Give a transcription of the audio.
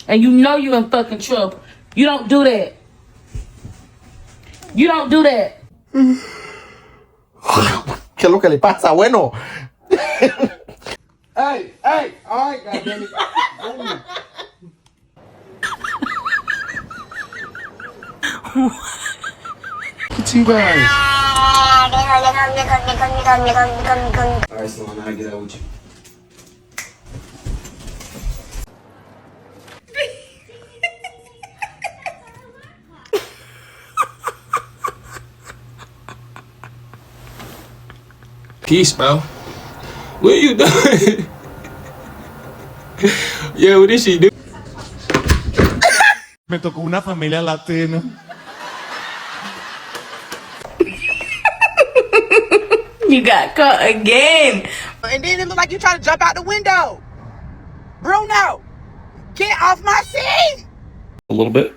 and you know you in fucking trouble. You don't do that. You don't do that. ¿Qué es lo que le pasa? Bueno. Hey, all right, goddammit. Look at you guys. All right, Salon, I get out with you. Peace, bro. What are you doing? Yo, what is she doing? Me tocó una familia latina. You got caught again. And then it look like you trying to jump out the window. Bruno, get off my seat. A little bit.